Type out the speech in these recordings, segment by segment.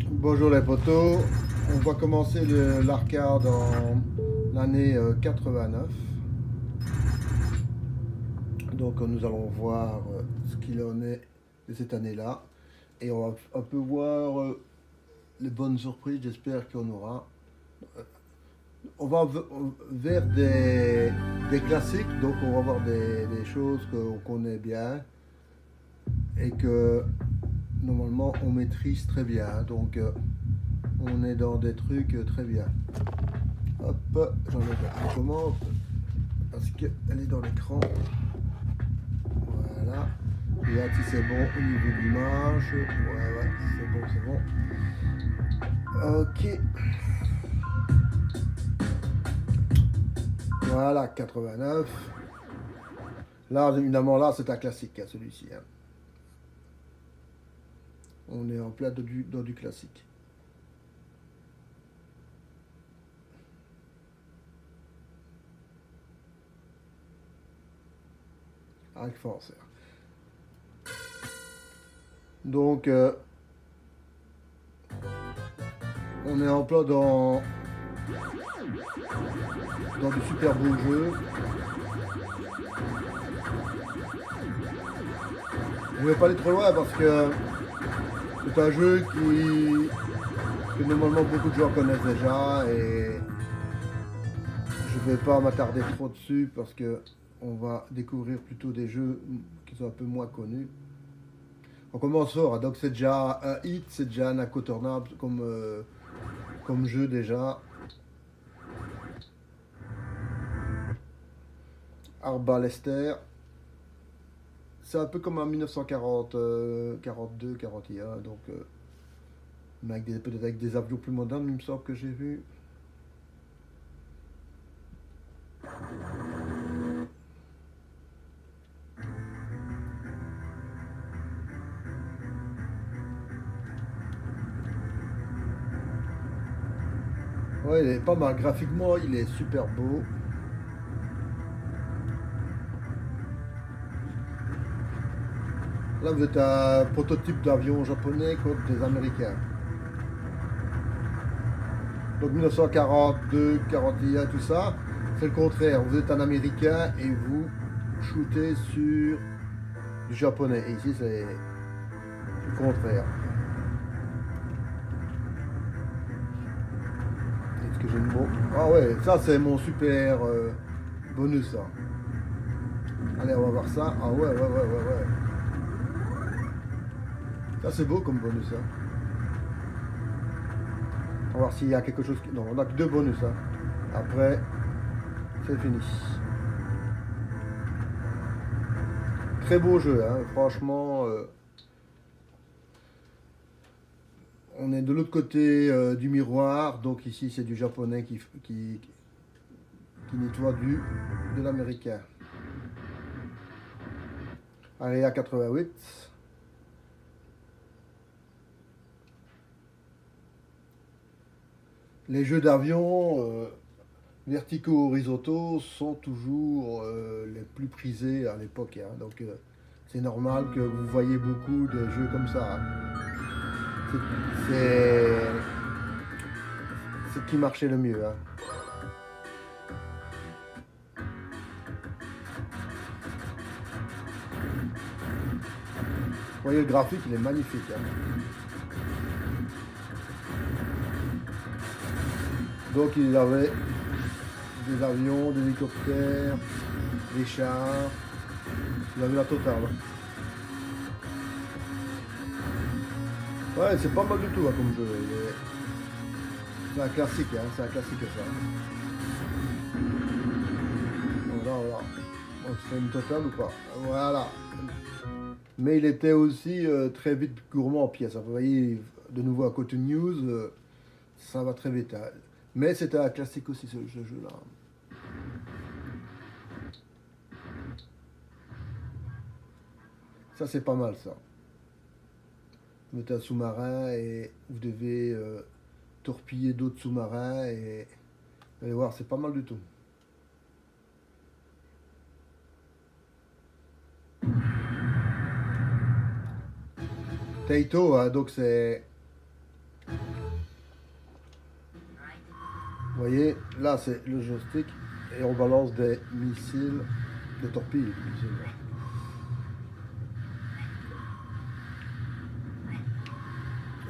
Bonjour les potos, on va commencer l'arcade en l'année 89. Donc nous allons voir ce qu'il en est de cette année-là. Et on va un peu voir les bonnes surprises, j'espère qu'on aura. On va vers des classiques, donc on va voir des choses qu'on connaît bien et que normalement on maîtrise très bien. Donc on est dans des trucs très bien. Hop, j'enlève la commande parce qu'elle est dans l'écran. Voilà. Regarde si c'est bon au niveau de l'image. Ouais, c'est bon. Ok. Voilà, 89. Là, évidemment, là, c'est un classique, hein, celui-ci. Hein. On est en plein dans du classique. Avec force. Donc, on est en plein dans du super beau jeu. Je ne vais pas aller trop loin parce que c'est un jeu que normalement beaucoup de gens connaissent déjà et je ne vais pas m'attarder trop dessus parce que on va découvrir plutôt des jeux qui sont un peu moins connus. On commence fort, hein. Donc c'est déjà un hit, c'est déjà un incontournable comme jeu déjà. Arba Lester. C'est un peu comme en 1940, 42, 41, donc mais peut-être avec des avions plus modernes, il me semble que j'ai vu. Ouais, il est pas mal. Graphiquement, il est super beau. Là, vous êtes un prototype d'avion japonais contre des Américains. Donc 1942, 41, tout ça, c'est le contraire. Vous êtes un Américain et vous shootez sur du japonais. Et ici, c'est le contraire. Est-ce que j'ai le mot? Ah ouais, ça c'est mon super bonus. Ça. Allez, on va voir ça. Ah ouais. Ça c'est beau comme bonus. Hein. On va voir s'il y a quelque chose qui... Non, on a que deux bonus. Hein. Après, c'est fini. Très beau jeu, hein. Franchement. On est de l'autre côté du miroir, donc ici c'est du japonais qui nettoie de l'américain. Area 88. Les jeux d'avion verticaux horizontaux sont toujours les plus prisés à l'époque. Hein. Donc c'est normal que vous voyez beaucoup de jeux comme ça. Hein. C'est ce qui marchait le mieux. Hein. Vous voyez, le graphique, il est magnifique. Hein. Donc il avait des avions, des hélicoptères, des chars. Il avait la totale. Ouais, c'est pas mal du tout hein, comme jeu. C'est un classique, hein, c'est un classique ça. Voilà. On se fait une totale ou pas? Voilà. Mais il était aussi très vite gourmand en pièces. Vous voyez, de nouveau à côté news, ça va très vite. Hein. Mais c'était un classique aussi ce jeu-là. Ça c'est pas mal ça. Vous êtes un sous-marin et vous devez torpiller d'autres sous-marins et vous allez voir, c'est pas mal du tout. Taito, hein, donc c'est Vous voyez, là c'est le joystick et on balance des missiles, des torpilles. Des missiles.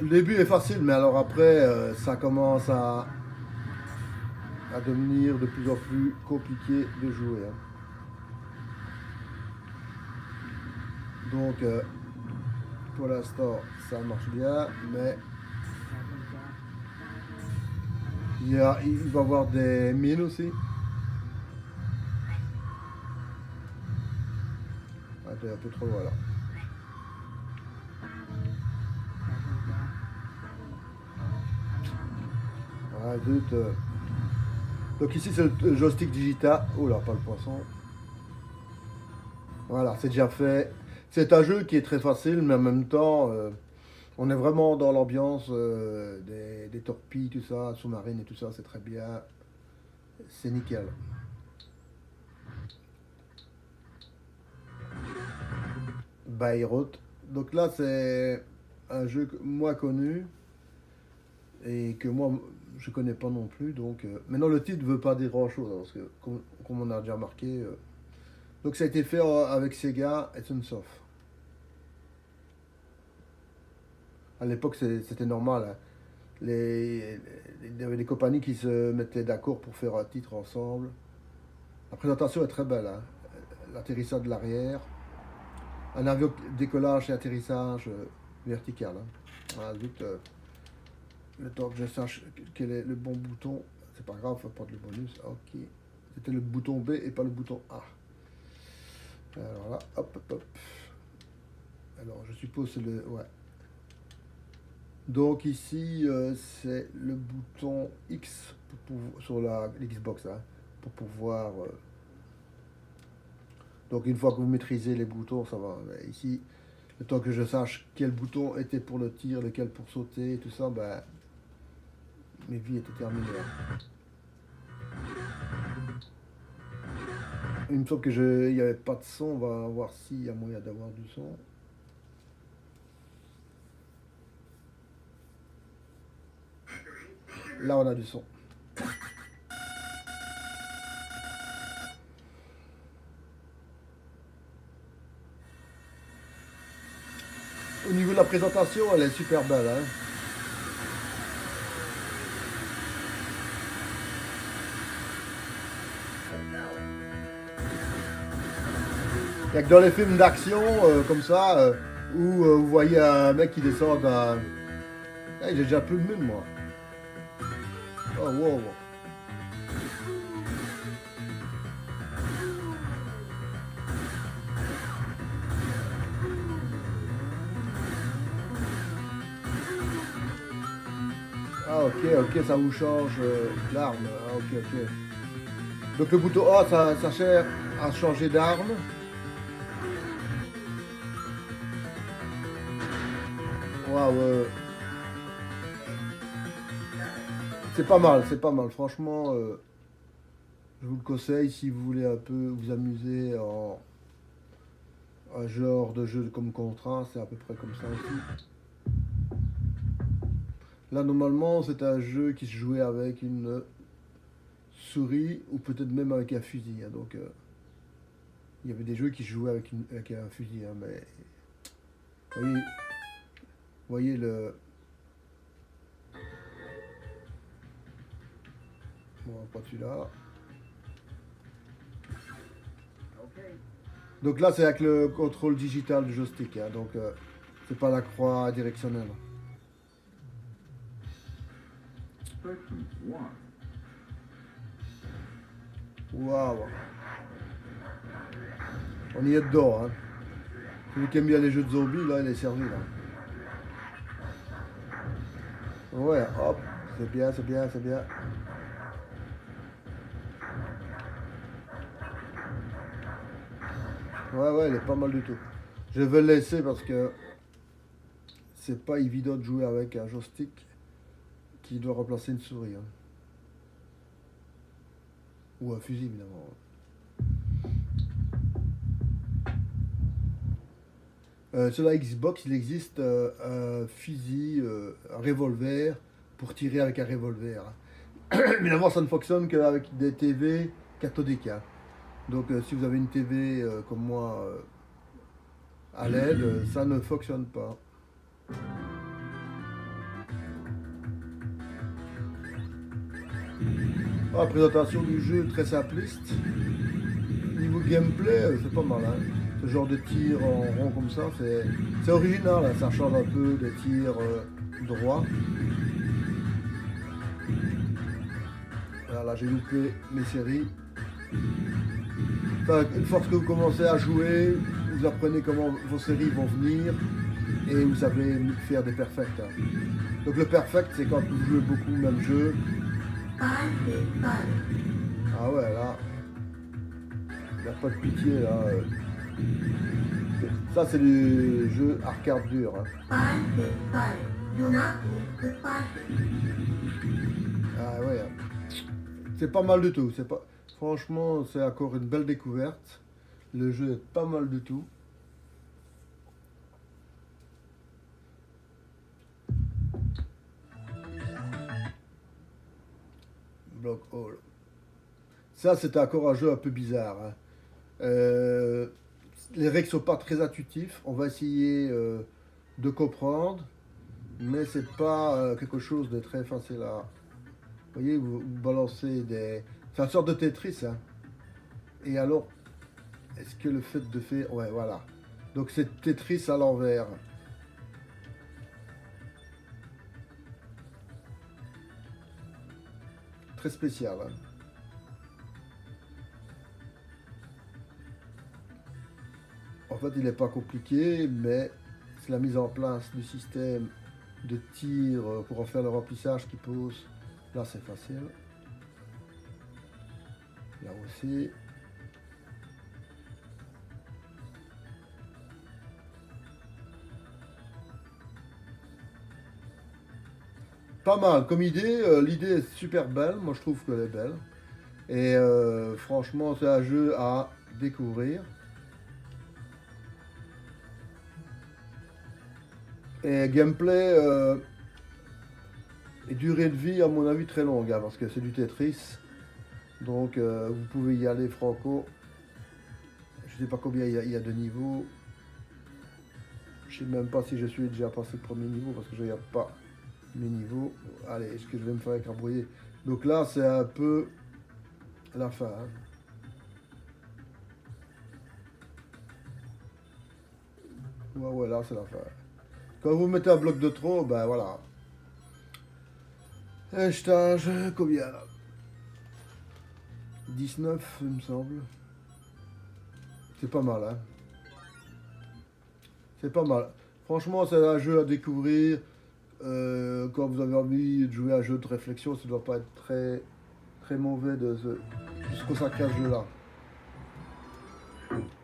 Le début est facile, mais alors après, ça commence à devenir de plus en plus compliqué de jouer. Hein. Donc, pour l'instant, ça marche bien, mais il va y avoir des mines aussi. Ah, t'es un peu trop loin là. Ah, zut. Donc ici c'est le joystick digital. Oh là, pas le poisson. Voilà, c'est déjà fait. C'est un jeu qui est très facile, mais en même temps, on est vraiment dans l'ambiance des torpilles, tout ça, sous-marines et tout ça, c'est très bien. C'est nickel. Bayreuth. Donc là, c'est un jeu moins connu et que moi, je connais pas non plus. Donc, maintenant, le titre ne veut pas dire grand-chose, hein, parce que, comme on a déjà remarqué, donc ça a été fait avec Sega et Sunsoft. À l'époque, c'était normal. Hein. Il y avait des compagnies qui se mettaient d'accord pour faire un titre ensemble. La présentation est très belle. Hein. L'atterrissage de l'arrière. Un avion décollage et atterrissage vertical. Hein. Voilà, vite, le temps que je sache quel est le bon bouton. C'est pas grave, faut prendre le bonus. Ok. C'était le bouton B et pas le bouton A. Alors là, hop, hop, hop. Alors, je suppose c'est le... Ouais. Donc ici, c'est le bouton X sur la Xbox, hein, pour pouvoir... donc une fois que vous maîtrisez les boutons, ça va. Mais ici, le temps que je sache quel bouton était pour le tir, lequel pour sauter, et tout ça, ben, mes vies étaient terminées. Hein. Il me semble que il n'y avait pas de son, on va voir s'il y a moyen d'avoir du son. Là, on a du son. Au niveau de la présentation, elle est super belle. Hein. Il n'y a que dans les films d'action, comme ça, où vous voyez un mec qui descend d'un... Ah, j'ai déjà plus de mine, moi. Oh, wow. Ah, ok, ça vous change l'arme. Ah, ok. Donc le bouton A, ça sert à changer d'arme. Waouh. C'est pas mal. Franchement, je vous le conseille si vous voulez un peu vous amuser en un genre de jeu comme Contra, c'est à peu près comme ça aussi. Là, normalement, c'est un jeu qui se jouait avec une souris ou peut-être même avec un fusil. Hein, donc, il y avait des jeux qui se jouaient avec un fusil. Hein, mais voyez le... Bon, pas celui-là. Donc là, c'est avec le contrôle digital du joystick. Hein, donc, c'est pas la croix directionnelle. Waouh. On y est dedans. Hein. Celui qui aime bien les jeux de zombies, là, il est servi. Là. Ouais, hop. C'est bien. Ouais, il est pas mal du tout. Je vais le laisser parce que c'est pas évident de jouer avec un joystick qui doit remplacer une souris. Hein. Ou un fusil, évidemment. Sur la Xbox, il existe un fusil, un revolver, pour tirer avec un revolver. Hein. Évidemment, ça ne fonctionne qu'avec des TV cathodiques, hein. Donc, si vous avez une TV comme moi à LED, ça ne fonctionne pas. Ah, présentation du jeu très simpliste. Niveau gameplay, c'est pas mal, hein. Ce genre de tir en rond comme ça, c'est original, hein. Ça change un peu des tirs droits. Voilà, j'ai loupé mes séries. Enfin, une fois que vous commencez à jouer, vous apprenez comment vos séries vont venir et vous savez faire des perfects, hein. Donc le perfect, c'est quand vous jouez beaucoup le même jeu. Ah ouais, là, il n'y a pas de pitié, là. Ça, c'est du jeu arcade dur, hein. Ah ouais, hein. C'est pas mal du tout. C'est pas... Franchement, c'est encore une belle découverte. Le jeu est pas mal du tout. Block Hall. Ça, c'était encore un jeu un peu bizarre, hein. Les règles sont pas très intuitifs. On va essayer de comprendre, mais c'est pas quelque chose de très facile à. Vous voyez, vous balancez des. C'est une sorte de Tetris, hein. Et alors, est-ce que le fait de faire. Ouais, voilà. Donc c'est Tetris à l'envers. Très spécial, hein. En fait, il n'est pas compliqué, mais c'est la mise en place du système de tir pour en faire le remplissage qui pose. Là, c'est facile. Là aussi. Pas mal comme idée. L'idée est super belle. Moi, je trouve qu'elle est belle. Et franchement, c'est un jeu à découvrir. Et gameplay et durée de vie, à mon avis, très longue, hein, parce que c'est du Tetris. Donc, vous pouvez y aller franco. Je ne sais pas combien il y a de niveaux. Je ne sais même pas si je suis déjà passé le premier niveau, parce que je ne regarde pas mes niveaux. Allez, est-ce que je vais me faire écrabouiller? Donc là, c'est un peu la fin, hein. Ouais, ouais, là, c'est la fin. Quand vous mettez un bloc de trop, ben voilà. Un stage, combien là? 19, il me semble. C'est pas mal, hein. C'est pas mal. Franchement, c'est un jeu à découvrir. Quand vous avez envie de jouer à un jeu de réflexion, ça ne doit pas être très, très mauvais de se consacrer à ce jeu-là.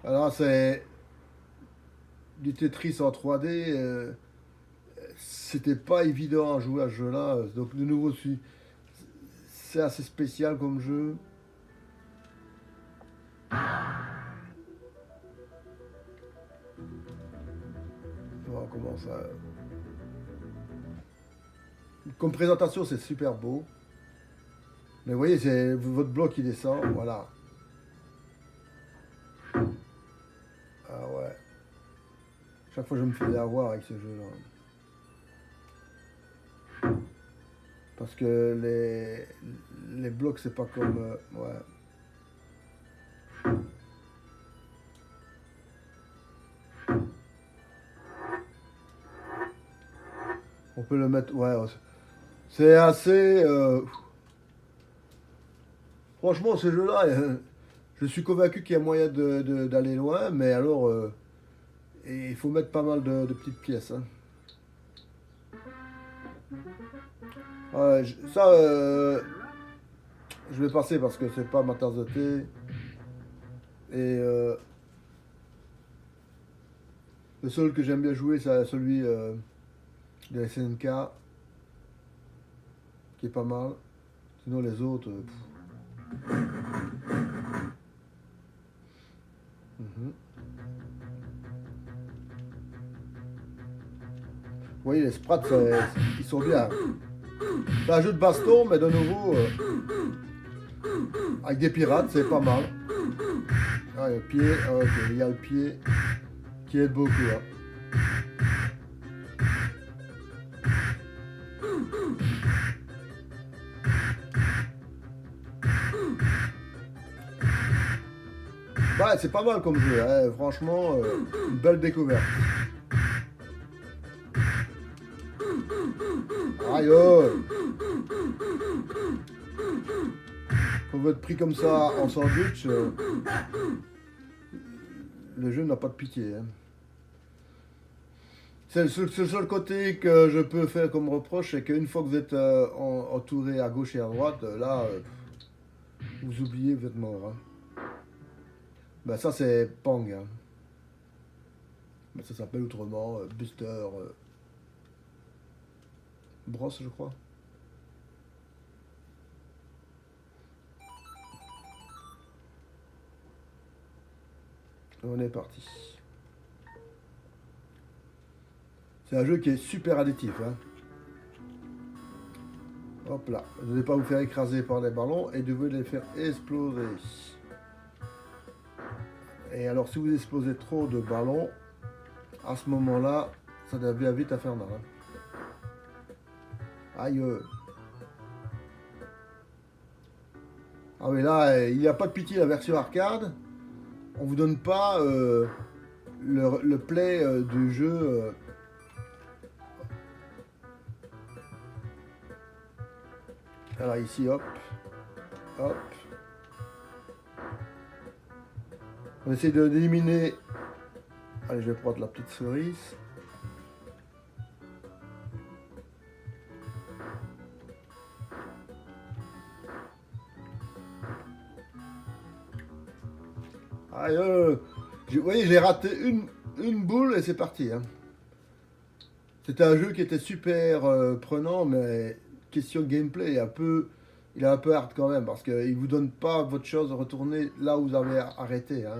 Alors, c'est du Tetris en 3D. C'était pas évident à jouer à ce jeu-là. Donc, de nouveau, c'est assez spécial comme jeu. Voilà comment ça. Comme présentation, c'est super beau. Mais vous voyez, c'est votre bloc qui descend. Voilà. Ah ouais. Chaque fois, je me fais avoir avec ce jeu-là. Parce que les blocs, c'est pas comme. Ouais. On peut le mettre. Ouais. C'est assez. Franchement, ce jeu-là, je suis convaincu qu'il y a moyen d'aller loin, mais alors. Et il faut mettre pas mal de petites pièces, hein. Ouais, ça, je vais passer parce que c'est pas ma tasse de thé. Et le seul que j'aime bien jouer, c'est celui de SNK, qui est pas mal. Sinon, les autres. Mhm. Vous voyez, les sprats, ils sont bien. C'est un jeu de baston, mais de nouveau, avec des pirates, c'est pas mal. Ah, le pied, ok, il y a le pied qui aide beaucoup. Hein. Bah, c'est pas mal comme jeu, hein. Franchement, une belle découverte. Aïe! Quand vous êtes pris comme ça en sandwich, le jeu n'a pas de pitié. Hein. C'est le seul côté que je peux faire comme reproche, c'est qu'une fois que vous êtes entouré à gauche et à droite, là, vous oubliez, vous êtes mort. Hein. Ben ça c'est Pang. Hein. Ben, ça s'appelle autrement Buster Bros, je crois. On est parti. C'est un jeu qui est super addictif. Hein. Hop là. Vous n'allez pas vous faire écraser par les ballons et devez les faire exploser. Et alors si vous explosez trop de ballons, à ce moment-là, ça devient vite infernal. Hein. Aïe. Ah oui, là, il n'y a pas de pitié, la version arcade. On vous donne pas le play du jeu. Alors ici, hop. Hop. On essaie d'éliminer. Allez, je vais prendre la petite cerise. Aïe, vous voyez, j'ai raté une boule et c'est parti. Hein. C'était un jeu qui était super prenant, mais question de gameplay, il est un peu hard quand même, parce qu'il ne vous donne pas votre chose de retourner là où vous avez arrêté. Hein.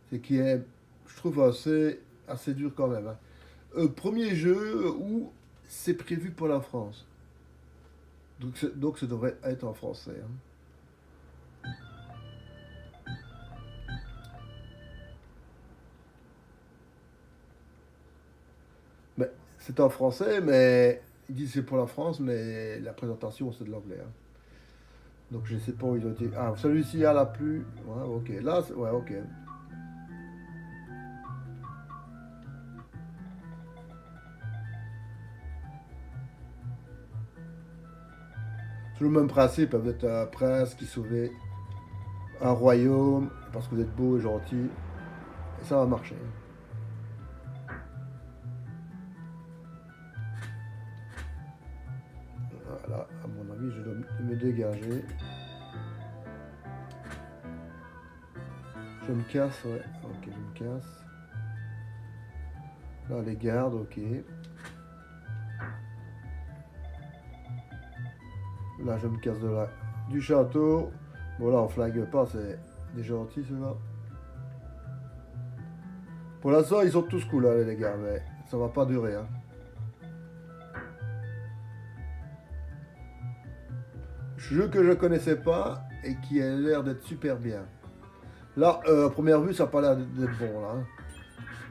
C'est qui est, je trouve, assez dur quand même. Hein. Premier jeu où c'est prévu pour la France. Donc ça devrait être en français. Hein. Mais c'est en français, mais ils disent c'est pour la France, mais la présentation c'est de l'anglais. Hein. Donc je sais pas où ils ont été. Ah, celui-ci a la plus. Ouais, ok. Là, ouais, ok. C'est le même principe, vous êtes un prince qui sauvait un royaume parce que vous êtes beau et gentil. Et ça va marcher. Voilà, à mon avis, je dois me dégager. Je me casse, ouais. Ok, je me casse. Là, les gardes, ok. Là, je me casse de là. Du château. Bon, là, on flague pas, c'est des gentils, ceux-là. Pour l'instant, ils sont tous cool, là, les gars, mais ça va pas durer, hein. Jeu que je connaissais pas et qui a l'air d'être super bien. Là, à première vue, ça n'a pas l'air d'être bon, là. Hein.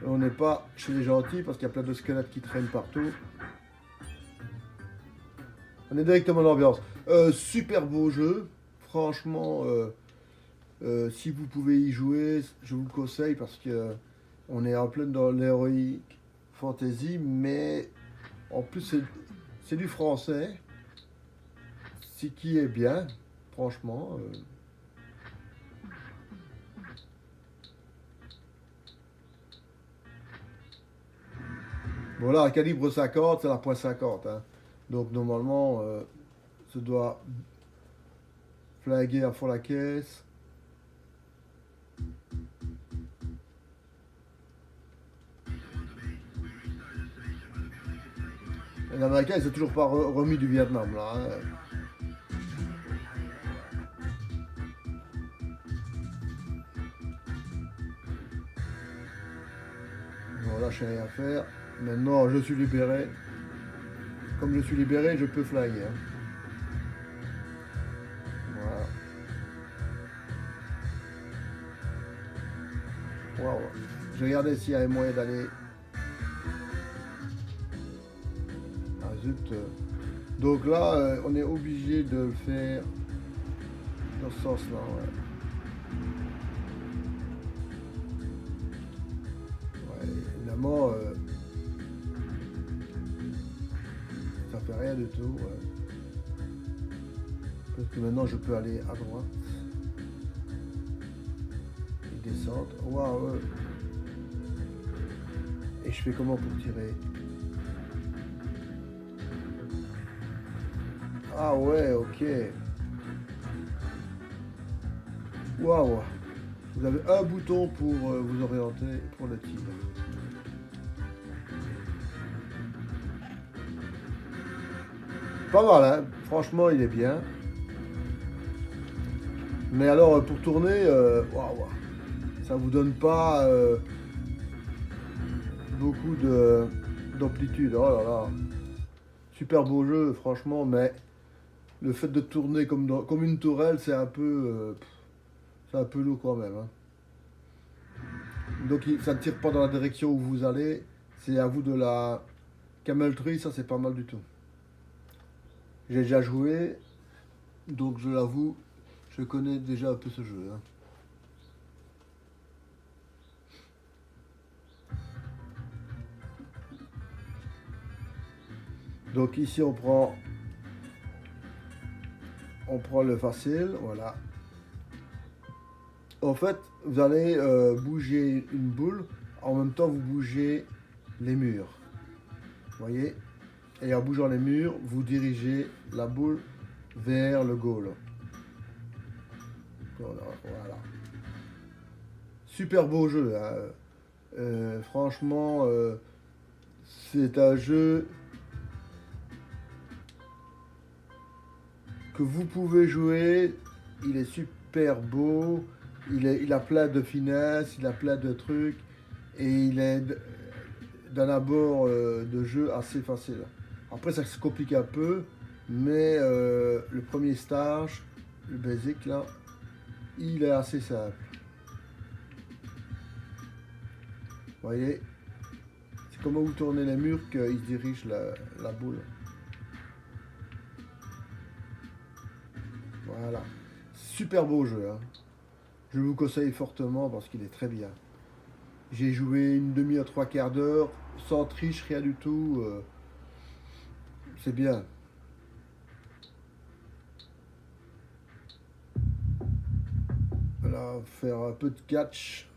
On n'est pas chez les gentils parce qu'il y a plein de squelettes qui traînent partout. On est directement dans l'ambiance. Super beau jeu. Franchement, si vous pouvez y jouer, je vous le conseille parce que on est en plein dans l'heroic fantasy, mais en plus c'est du français, ce qui est bien, franchement. Bon là, un calibre 50, c'est la .50. Hein. Donc normalement, ça doit flaguer à fond la caisse. Les Américains, ils sont toujours pas remis du Vietnam là. Hein. Bon là, je n'ai rien à faire. Maintenant, je suis libéré. comme je suis libéré, je peux flyer. Hein. Voilà. Waouh. Je regardais s'il y avait moyen d'aller. Ah zut. Donc là, on est obligé de le faire dans ce sens-là. Ouais. Ouais, évidemment, ça fait rien du tout. Ouais. Parce que maintenant, je peux aller à droite. Et descendre. Waouh. Et je fais comment pour tirer? Ah ouais, ok. Waouh. Vous avez un bouton pour vous orienter pour le tir. Pas mal, hein. Franchement, il est bien. Mais alors, pour tourner, waouh, ça vous donne pas beaucoup d'amplitude. Oh là là. Super beau jeu, franchement, mais le fait de tourner comme une tourelle, c'est un peu lourd quand même. Hein. Donc ça ne tire pas dans la direction où vous allez. C'est à vous de la Camel Tree, ça c'est pas mal du tout. J'ai déjà joué, donc je l'avoue, je connais déjà un peu ce jeu. Hein. Donc ici on prend le facile, voilà. En fait, vous allez bouger une boule, en même temps vous bougez les murs. Vous voyez? Et en bougeant les murs, vous dirigez la boule vers le goal. Voilà. Super beau jeu. Hein. Franchement, c'est un jeu que vous pouvez jouer. Il est super beau. Il a plein de finesse, il a plein de trucs. Et il est d'un abord de jeu assez facile. Après, ça se complique un peu. Mais le premier stage, le basic là, il est assez simple. Vous voyez, c'est comment vous tournez les murs qu'il dirige la boule. Voilà. Super beau jeu. Hein. Je vous conseille fortement parce qu'il est très bien. J'ai joué une demi à 3/4 d'heure, sans triche, rien du tout. C'est bien. Voilà, faire un peu de catch.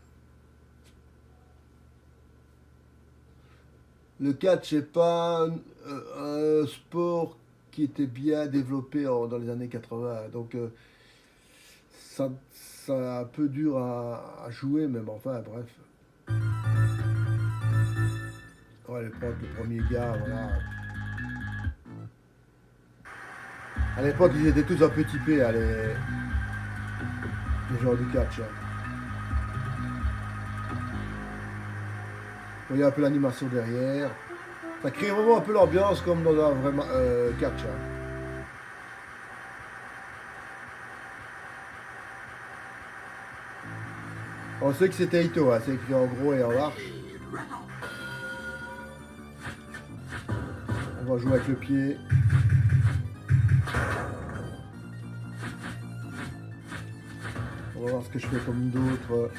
Le catch n'est pas un sport qui était bien développé dans les années 80. Donc ça un peu dur à jouer, mais bon, enfin bref. Ouais, le premier gars, voilà. À l'époque, ils étaient tous un peu typés, hein, les joueurs du catch. Hein. Vous voyez un peu l'animation derrière. Ça crée vraiment un peu l'ambiance comme dans un vrai catch. Hein. On sait que c'est Taito, hein, c'est écrit en gros et en large. On va jouer avec le pied. On va voir ce que je fais comme d'autres.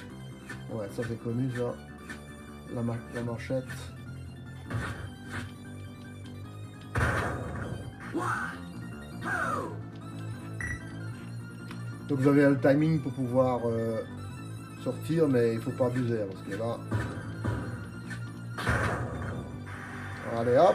Ouais, ça c'est connu ça. La manchette. Donc vous avez le timing pour pouvoir sortir, mais il faut pas abuser parce que là. Allez hop.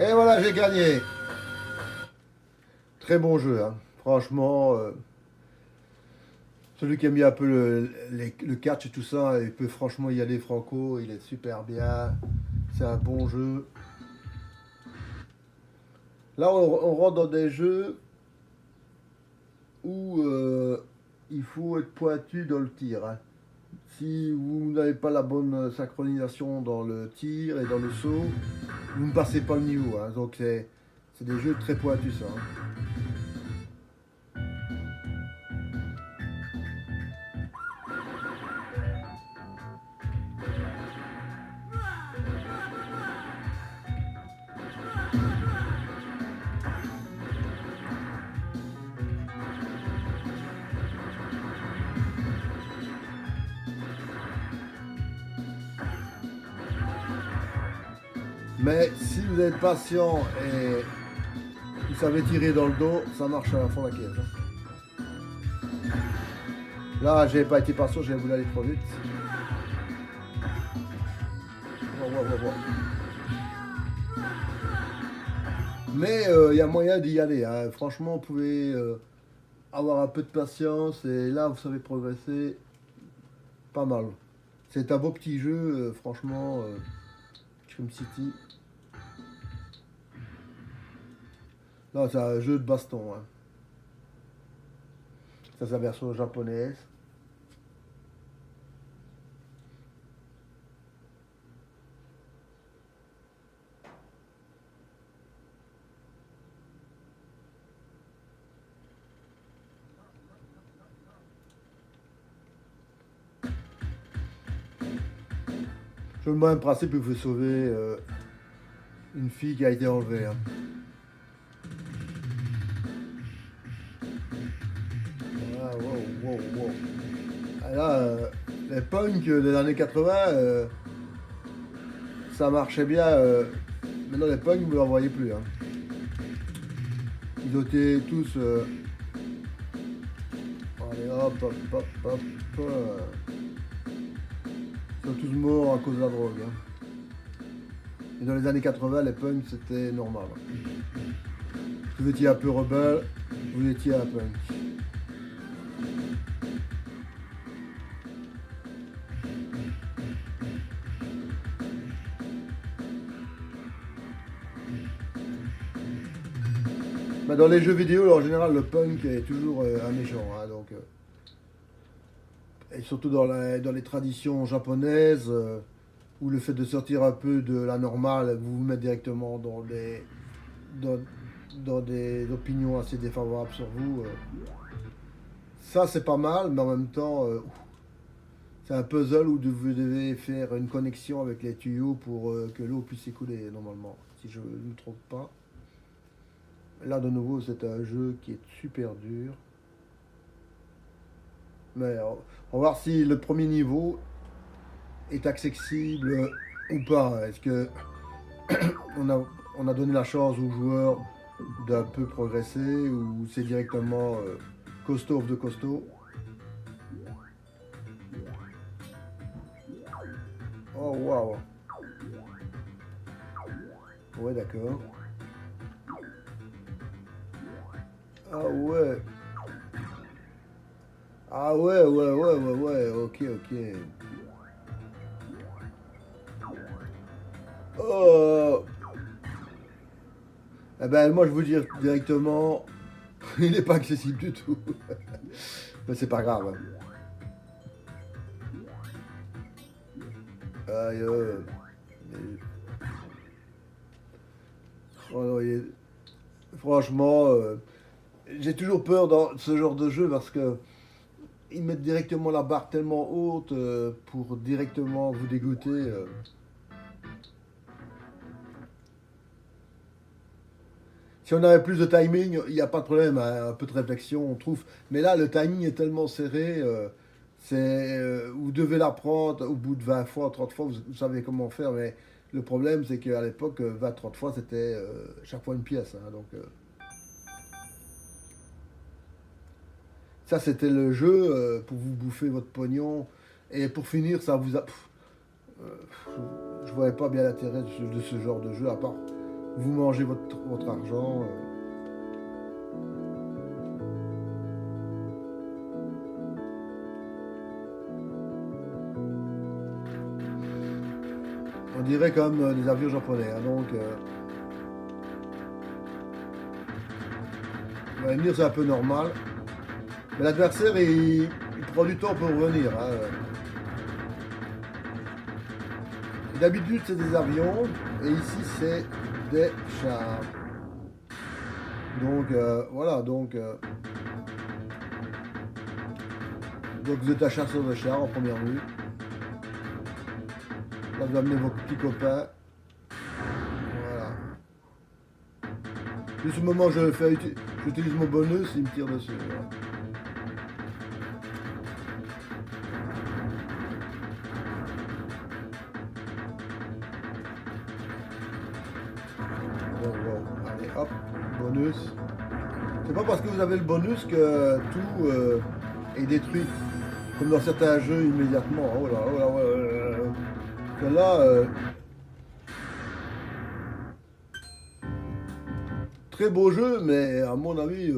Et voilà, j'ai gagné. Très bon jeu, hein. Franchement. Celui qui aime bien un peu le catch et tout ça, il peut franchement y aller franco, il est super bien. C'est un bon jeu. Là, on rentre dans des jeux où il faut être pointu dans le tir, hein. Si vous n'avez pas la bonne synchronisation dans le tir et dans le saut, vous ne passez pas le niveau, hein. Donc c'est des jeux très pointus, ça, hein. Mais si vous êtes patient et vous savez tirer dans le dos, ça marche à la fond la caisse, hein. Là, j'ai pas été patient, j'ai voulu aller trop vite. Wow, wow, wow, wow. Mais il y a moyen d'y aller, hein. Franchement, vous pouvez avoir un peu de patience et là, vous savez progresser pas mal. C'est un beau petit jeu, franchement, Crim City. Là, c'est un jeu de baston, hein. Ça, c'est la version japonaise. Je le même principe, il faut sauver une fille qui a été enlevée, hein. Ah, wow, wow, wow. Ah, là, les punks des années 80, ça marchait bien. Maintenant, les punks, vous ne en voyez plus, hein. Ils étaient tous. Allez, hop, hop, hop, hop. Ils sont tous morts à cause de la drogue, hein. Et dans les années 80, les punks, c'était normal, hein. Si vous étiez un peu rebelle, vous étiez un punk. Bah, dans les jeux vidéo, en général, le punk est toujours un méchant, hein, donc, et surtout dans les traditions japonaises, où le fait de sortir un peu de la normale, vous vous mettez directement dans, dans des opinions assez défavorables sur vous. Ça, c'est pas mal, mais en même temps, c'est un puzzle où vous devez faire une connexion avec les tuyaux pour que l'eau puisse s'écouler, normalement, si je ne me trompe pas. Là, de nouveau, c'est un jeu qui est super dur. Mais on va voir si le premier niveau est accessible ou pas. Est-ce que on a donné la chance aux joueurs d'un peu progresser ou c'est directement costaud of de costaud? Oh waouh! Ouais, d'accord. Ah ouais! Ah ouais, ouais, ouais, ouais, ouais, ok, ok. Oh! Eh ben, moi, je vous dire directement, il n'est pas accessible du tout. Mais c'est pas grave, hein. Aïe, mais- oh non, franchement, j'ai toujours peur dans ce genre de jeu parce que ils mettent directement la barre tellement haute pour directement vous dégoûter. Si on avait plus de timing, il n'y a pas de problème, hein, un peu de réflexion, on trouve. Mais là, le timing est tellement serré, vous devez l'apprendre au bout de 20 fois, 30 fois, vous savez comment faire. Mais le problème, c'est qu'à l'époque, 20, 30 fois, c'était chaque fois une pièce, hein. Donc, ça, c'était le jeu pour vous bouffer votre pognon. Et pour finir, ça vous a. Euh, je voyais pas bien l'intérêt de ce genre de jeu, à part vous mangez votre argent. On dirait comme des avions japonais, hein, donc Vous allez me dire c'est un peu normal. Mais l'adversaire, il prend du temps pour revenir. Hein. D'habitude, c'est des avions. Et ici, c'est des chars. Donc, voilà. Donc, vous êtes un chasseur de chars en première vue. Là, vous amenez vos petits copains. Voilà. Juste au moment où j'utilise mon bonus, il me tire dessus. Voilà. Bon, allez, hop, bonus. C'est pas parce que vous avez le bonus que tout est détruit. Comme dans certains jeux immédiatement. Oh là, oh là, oh là, oh là. Que là, très beau jeu, mais à mon avis,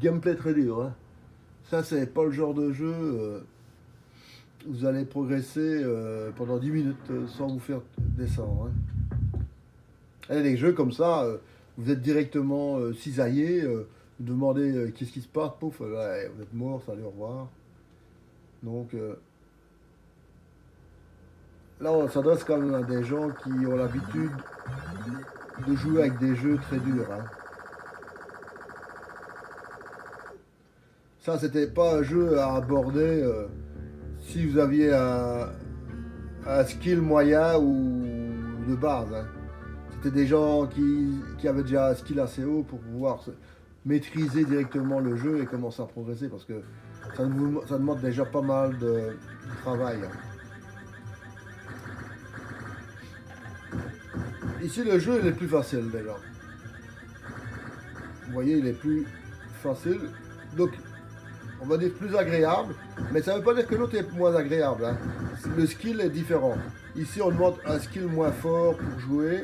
gameplay très dur. Hein. Ça, c'est pas le genre de jeu où vous allez progresser pendant 10 minutes sans vous faire descendre. Hein. Et les jeux comme ça, vous êtes directement cisaillé, vous demandez qu'est-ce qui se passe, pouf, ouais, vous êtes mort, salut, au revoir. Donc là, on s'adresse quand même à des gens qui ont l'habitude de jouer avec des jeux très durs. Hein. Ça, c'était pas un jeu à aborder si vous aviez un skill moyen ou de base. Hein. C'était des gens qui avaient déjà un skill assez haut pour pouvoir maîtriser directement le jeu et commencer à progresser parce que ça demande déjà pas mal de travail. Hein. Ici, le jeu il est plus facile déjà. Vous voyez, il est plus facile. Donc, on va dire plus agréable. Mais ça ne veut pas dire que l'autre est moins agréable. Hein. Le skill est différent. Ici, on demande un skill moins fort pour jouer.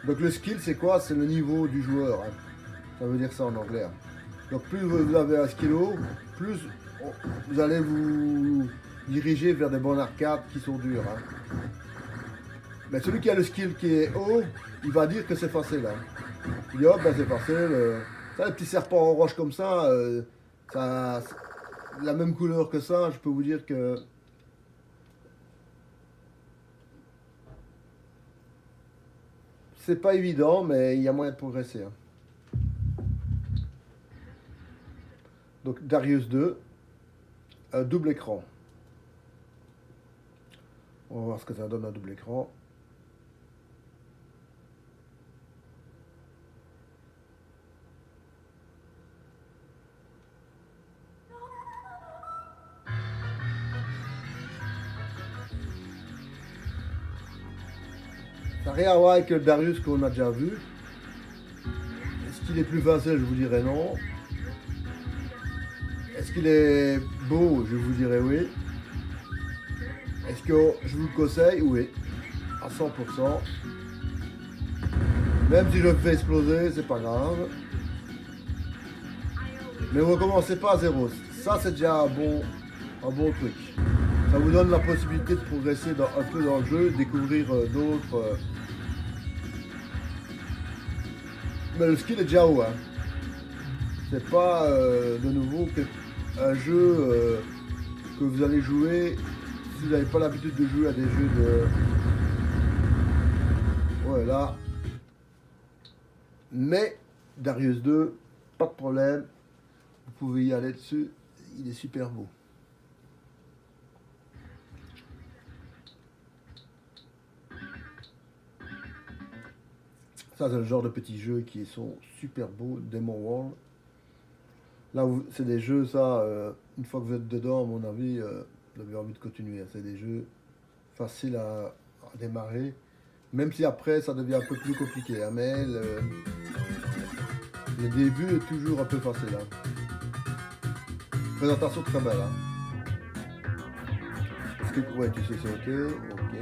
Donc, le skill, c'est quoi? C'est le niveau du joueur. Hein. Ça veut dire ça en anglais. Hein. Donc, plus vous avez un skill haut, plus vous allez vous diriger vers des bonnes arcades qui sont dures. Hein. Mais celui qui a le skill qui est haut, il va dire que c'est facile. Hein. Il dit, hop, ben c'est facile. Ça, les petits serpents en roche comme ça, la même couleur que ça, je peux vous dire que c'est pas évident, mais il y a moyen de progresser. Hein. Donc, Darius 2, un double écran. On va voir ce que ça donne un double écran. Ça n'a rien à voir avec le Darius qu'on a déjà vu. Est-ce qu'il est plus facile? Je vous dirais non. Est-ce qu'il est beau? Je vous dirais oui. Est-ce que je vous le conseille? Oui. À 100%. Même si je le fais exploser, c'est pas grave. Mais vous ne recommencez pas à zéro. Ça, c'est déjà un bon truc. Ça vous donne la possibilité de progresser un peu dans le jeu, découvrir d'autres. Mais le skill est déjà haut. Hein. C'est pas de nouveau un jeu que vous allez jouer si vous n'avez pas l'habitude de jouer à des jeux de. Ouais, là. Mais Darius 2, pas de problème. Vous pouvez y aller dessus. Il est super beau. Ça, c'est le genre de petits jeux qui sont super beaux. Demon World. Là, c'est des jeux, ça, une fois que vous êtes dedans, à mon avis, vous avez envie de continuer. C'est des jeux faciles à démarrer. Même si après, ça devient un peu plus compliqué. Hein, mais le début est toujours un peu facile. Hein. Présentation très belle. Hein. Ouais, tu sais, c'est ok. Ok.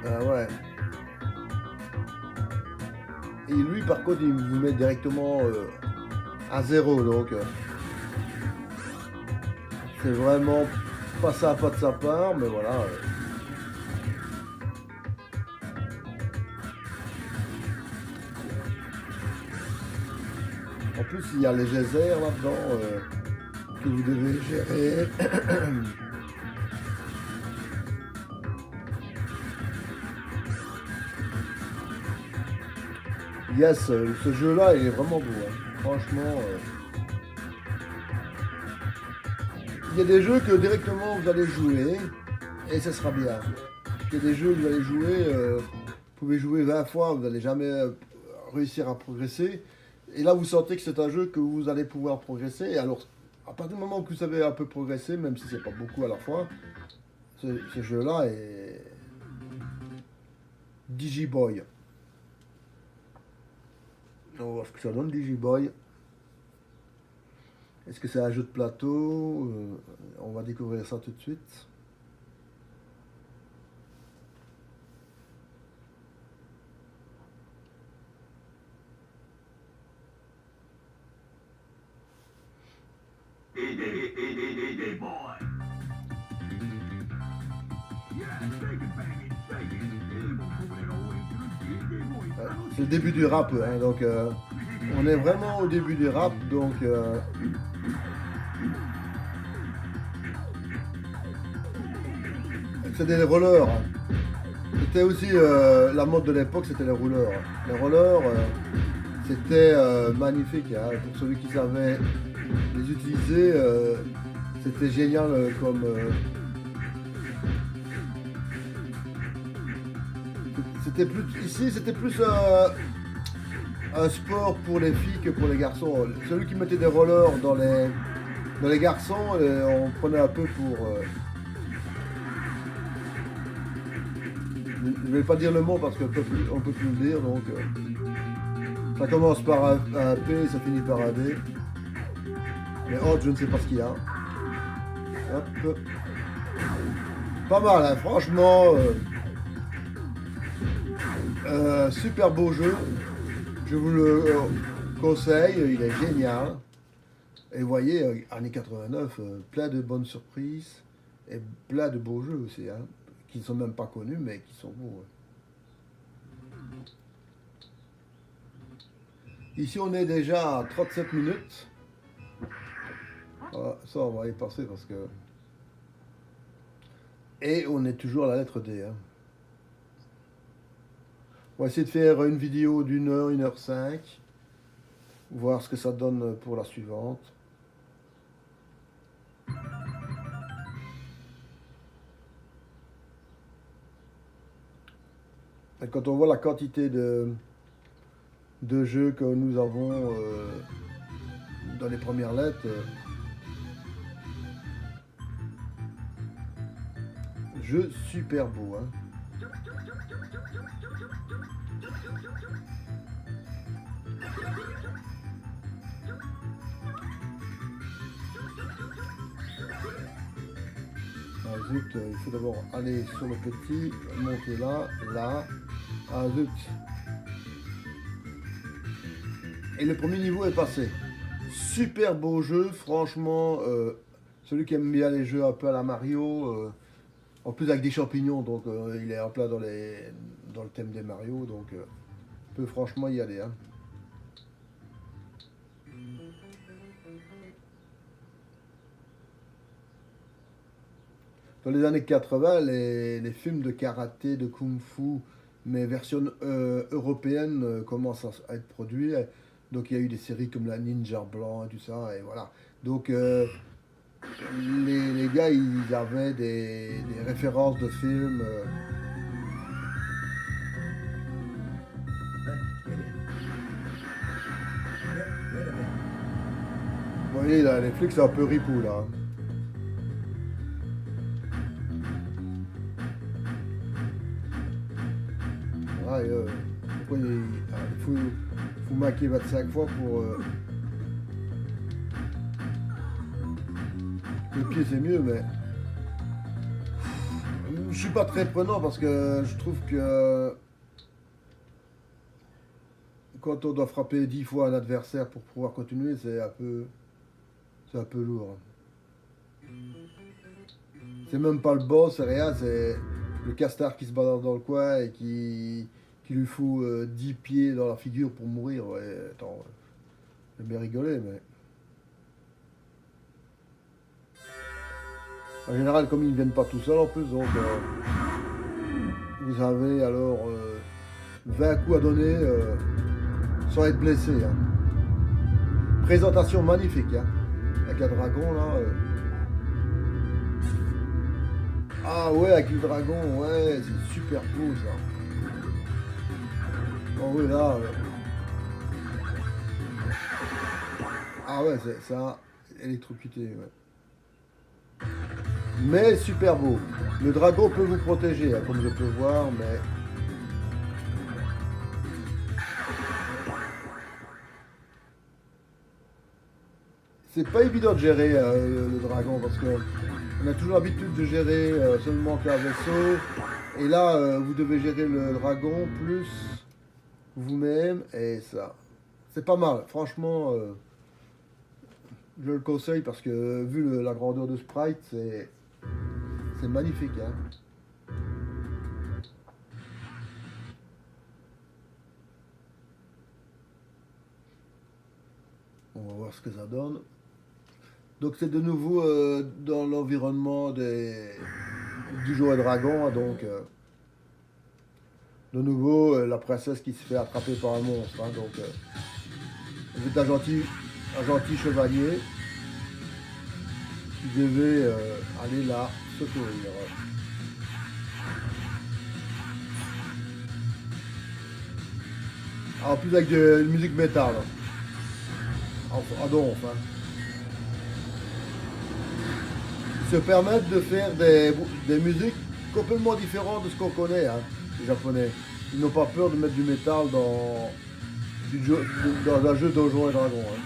Ah ouais. Et lui, par contre, il vous met directement à zéro. Donc, c'est vraiment pas sympa de sa part, mais voilà. En plus, il y a les geysers là-dedans que vous devez gérer. Yes, ce jeu-là, il est vraiment beau. Hein. Franchement, il y a des jeux que directement vous allez jouer et ça sera bien. Il y a des jeux que vous allez jouer, vous pouvez jouer 20 fois, vous n'allez jamais réussir à progresser. Et là, vous sentez que c'est un jeu que vous allez pouvoir progresser. Et alors, à partir du moment que vous savez un peu progresser, même si c'est pas beaucoup à la fois, ce jeu-là est Digiboy. On va voir ce que ça donne, Digiboy. Est-ce que c'est un jeu de plateau? On va découvrir ça tout de suite. C'est le début du rap, hein, donc on est vraiment au début du rap, donc c'est des rollers. Hein. C'était aussi la mode de l'époque, c'était les rouleurs. Les rollers, c'était magnifique. Hein. Pour celui qui savait les utiliser, c'était génial comme. C'était plus ici, c'était plus un sport pour les filles que pour les garçons. Celui qui mettait des rollers dans les garçons, on prenait un peu pour. Je ne vais pas dire le mot parce qu'on ne peut plus le dire, donc ça commence par un P et ça finit par un D. Mais autre, je ne sais pas ce qu'il y a. Hop. Pas mal, hein, franchement. Super beau jeu. Je vous le conseille, il est génial. Et vous voyez, années 89, plein de bonnes surprises et plein de beaux jeux aussi, hein, qui ne sont même pas connus, mais qui sont beaux. Ouais. Ici, on est déjà à 37 minutes. Voilà, ça, on va y passer parce que... Et on est toujours à la lettre D. Hein. On va essayer de faire une vidéo d'1 heure, 1h05. Voir ce que ça donne pour la suivante. Et quand on voit la quantité de jeux que nous avons dans les premières lettres, jeu super beau. Hein. Ah zut, il faut d'abord aller sur le petit, monter là, là. Ah zut. Et le premier niveau est passé. Super beau jeu, franchement. Celui qui aime bien les jeux un peu à la Mario, en plus avec des champignons, donc il est en plein dans le thème des Mario, donc peut franchement y aller. Hein. Dans les années 80, les films de karaté, de kung-fu, mais version européenne commencent à être produits. Donc il y a eu des séries comme la Ninja Blanc et tout ça, et voilà. Donc les gars, ils avaient des références de films. Vous voyez, là, les flics, c'est un peu ripou, là. Ah, pourquoi il faut maquer 25 fois pour... Le pied, c'est mieux, mais... Je suis pas très prenant parce que je trouve que... Quand on doit frapper 10 fois un adversaire pour pouvoir continuer, c'est un peu lourd. C'est même pas le boss, c'est rien, c'est le castar qui se balade dans le coin et qui lui fout 10 pieds dans la figure pour mourir. Ouais, attends, j'ai bien rigolé, mais. En général, comme ils ne viennent pas tout seuls en plus, donc vous avez alors 20 coups à donner sans être blessé. Hein. Présentation magnifique, hein, avec un dragon là. Ah ouais, avec le dragon, ouais, c'est super beau ça. Oh oui, là. Ah ouais, c'est ça, électrocuté, ouais. Mais super beau. Le dragon peut vous protéger, hein, comme je peux voir, mais. C'est pas évident de gérer le dragon parce que on a toujours l'habitude de gérer seulement qu'un vaisseau. Et là, vous devez gérer le dragon plus vous-même et ça. C'est pas mal, franchement. Je le conseille parce que vu la grandeur de sprite, c'est magnifique. Hein. On va voir ce que ça donne. Donc c'est de nouveau dans l'environnement du jeu et dragon. Donc de nouveau la princesse qui se fait attraper par un monstre. Hein, donc vous êtes un gentil chevalier qui devait aller la secourir. En plus avec une musique métal. Ah donc, enfin. Se permettent de faire des musiques complètement différentes de ce qu'on connaît, hein, les Japonais. Ils n'ont pas peur de mettre du métal dans un jeu Donjons et Dragons. Hein.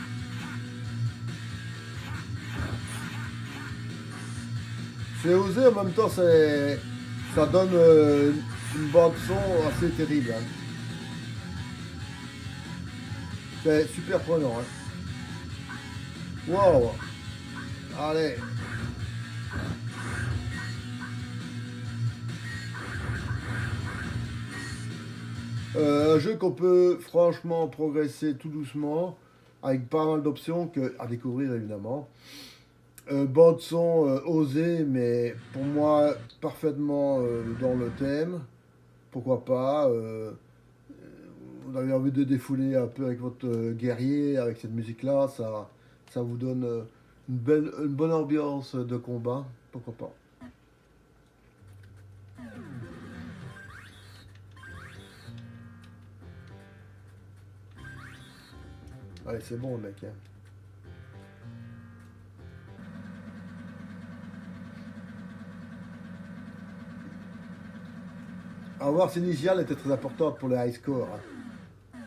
C'est osé, en même temps, ça donne une bande son assez terrible. Hein. C'est super prenant. Hein. Wow! Allez! Un jeu qu'on peut franchement progresser tout doucement, avec pas mal d'options à découvrir évidemment. Bande son osée, mais pour moi parfaitement dans le thème. Pourquoi pas vous avez envie de défouler un peu avec votre guerrier, avec cette musique-là, ça vous donne une bonne ambiance de combat. Pourquoi pas. Allez, c'est bon, mec. Hein. Avoir cette initiale était très importante pour le high score. Hein.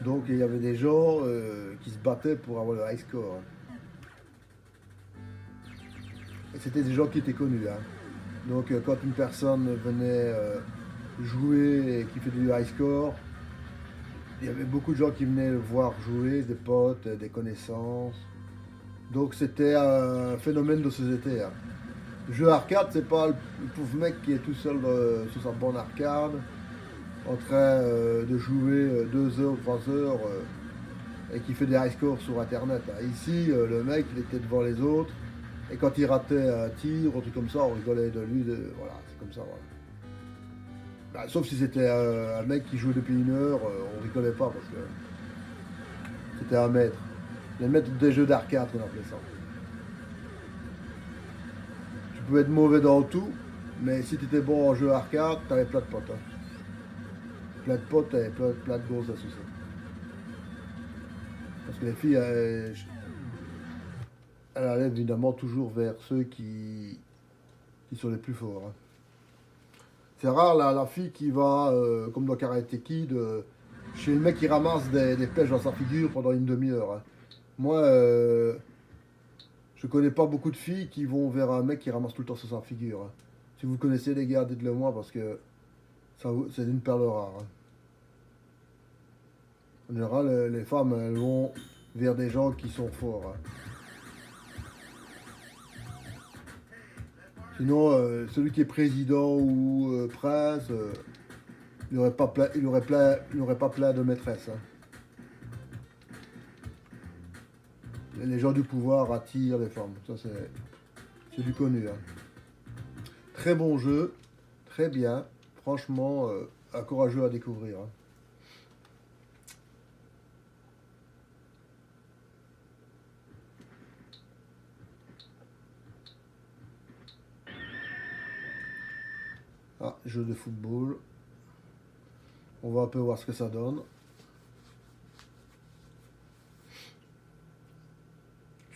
Donc il y avait des gens qui se battaient pour avoir le high score. Hein. Et c'était des gens qui étaient connus. Hein. Donc quand une personne venait jouer et qui fait du high score, il y avait beaucoup de gens qui venaient le voir jouer, des potes, des connaissances. Donc c'était un phénomène de société. Hein. Le jeu arcade, c'est pas le pauvre mec qui est tout seul sur sa borne arcade, en train de jouer 2 heures, 3 heures, et qui fait des high scores sur internet. Hein. Ici, le mec, il était devant les autres, et quand il ratait un tir, ou un truc comme ça, on rigolait de lui. Voilà, c'est comme ça. Voilà. Bah, sauf si c'était un mec qui jouait depuis 1 heure, on rigolait pas parce que c'était un maître. Les maîtres des jeux d'arcade, on appelait ça. Tu pouvais être mauvais dans tout, mais si tu étais bon en jeu arcade, t'avais plein de potes. Hein. Plein de potes et plein de grosses associés. Parce que les filles, elles allaient évidemment toujours vers ceux qui sont les plus forts. Hein. C'est rare la fille qui va, comme dans Karate Kid, chez le mec qui ramasse des pêches dans sa figure pendant une demi-heure. Hein. Moi, je connais pas beaucoup de filles qui vont vers un mec qui ramasse tout le temps sur sa figure. Hein. Si vous connaissez les gars, dites-le moi parce que c'est une perle rare. Hein. En général, les femmes, elles vont vers des gens qui sont forts. Hein. Sinon, celui qui est président ou prince, il n'aurait pas, il aurait pas plein de maîtresses, hein. Les gens du pouvoir attirent les femmes. Ça, c'est du connu, hein. Très bon jeu, très bien. Franchement, encourageux à découvrir, hein. Ah, jeu de football. On va un peu voir ce que ça donne.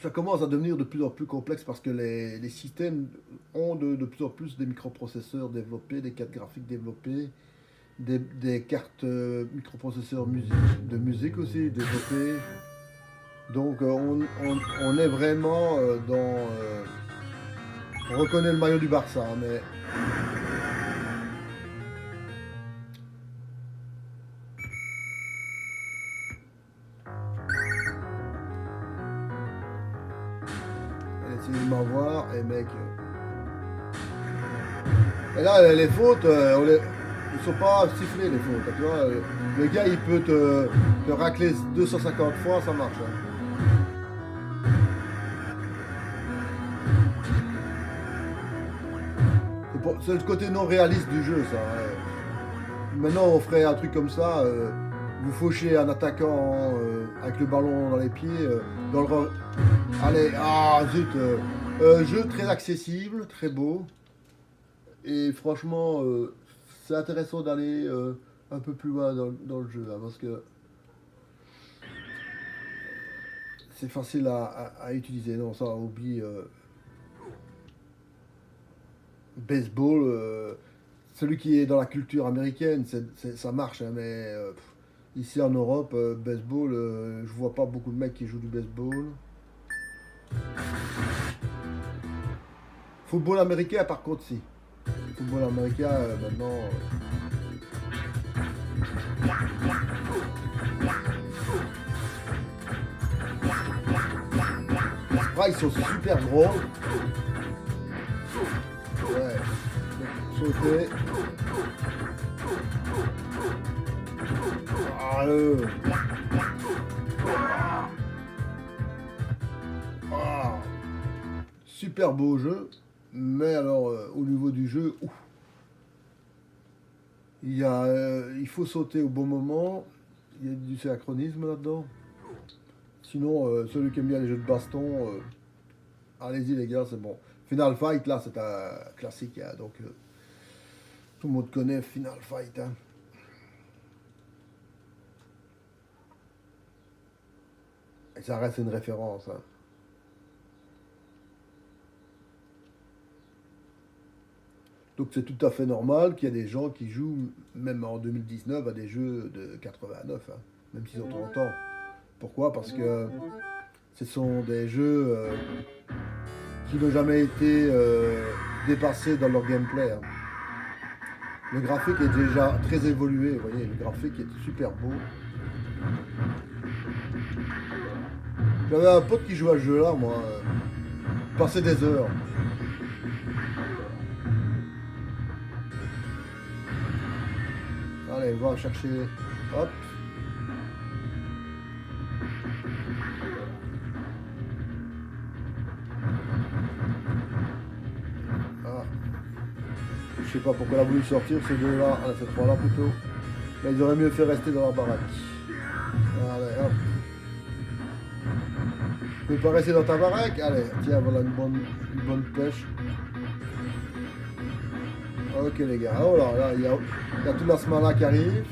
Ça commence à devenir de plus en plus complexe parce que les systèmes ont de plus en plus des microprocesseurs développés, des cartes graphiques développées, des cartes microprocesseurs de musique aussi développées. Donc on est vraiment dans... on reconnaît le maillot du Barça, hein, mais... Essayez de m'avoir, et mec... Et là, les fautes, ils sont pas sifflés, les fautes. Tu vois, le gars, il peut te racler 250 fois, ça marche, hein. C'est le côté non réaliste du jeu, ça, ouais. Maintenant, on ferait un truc comme ça. Vous fauchez un attaquant avec le ballon dans les pieds. Allez, ah zut. Jeu très accessible, très beau. Et franchement, c'est intéressant d'aller un peu plus loin dans le jeu, hein, parce que c'est facile à utiliser. Non, ça, oublie. Baseball, celui qui est dans la culture américaine, ça marche, hein, mais ici en Europe, baseball, je vois pas beaucoup de mecs qui jouent du baseball. Football américain, par contre, si. Football américain, maintenant. Les sprites sont super gros. Ouais. Sauter. Ah, ah. Super beau jeu. Mais alors, au niveau du jeu, ouf. Il faut sauter au bon moment. Il y a du synchronisme là-dedans. Sinon, celui qui aime bien les jeux de baston, allez-y les gars, c'est bon. Final Fight, là, c'est un classique, hein, donc tout le monde connaît Final Fight, hein. Et ça reste une référence, hein. Donc c'est tout à fait normal qu'il y ait des gens qui jouent, même en 2019, à des jeux de 89, hein, même s'ils ont 30 ans. Pourquoi? Parce que ce sont des jeux qui n'ont jamais été dépassés dans leur gameplay, hein. Le graphique est déjà très évolué, vous voyez, le graphique est super beau. J'avais un pote qui jouait à ce jeu-là, moi. Il passait des heures. Allez, on va chercher. Hop. Ah. Je sais pas pourquoi elle a voulu sortir ces deux-là, ces trois-là plutôt. Mais ils auraient mieux fait rester dans leur baraque. Allez, hop. Tu peux pas rester dans ta baraque? Allez, tiens, voilà une bonne pêche. Ok les gars, oh là, il y a tout l'asmala qui arrive.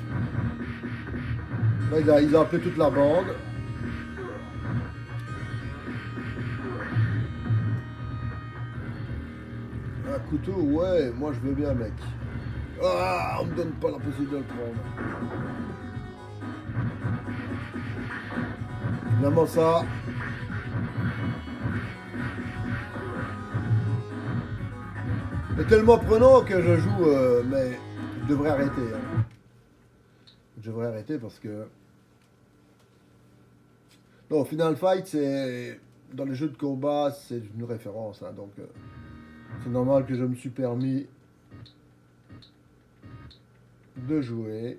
Là, ils ont appelé toute la bande. Un couteau, ouais, moi je veux bien mec. Ah, on me donne pas la possibilité de le prendre. Évidemment ça. C'est tellement prenant que je joue, mais je devrais arrêter, hein. Je devrais arrêter parce que... Non, Final Fight, c'est... Dans les jeux de combat, c'est une référence, hein, donc... C'est normal que je me suis permis de jouer.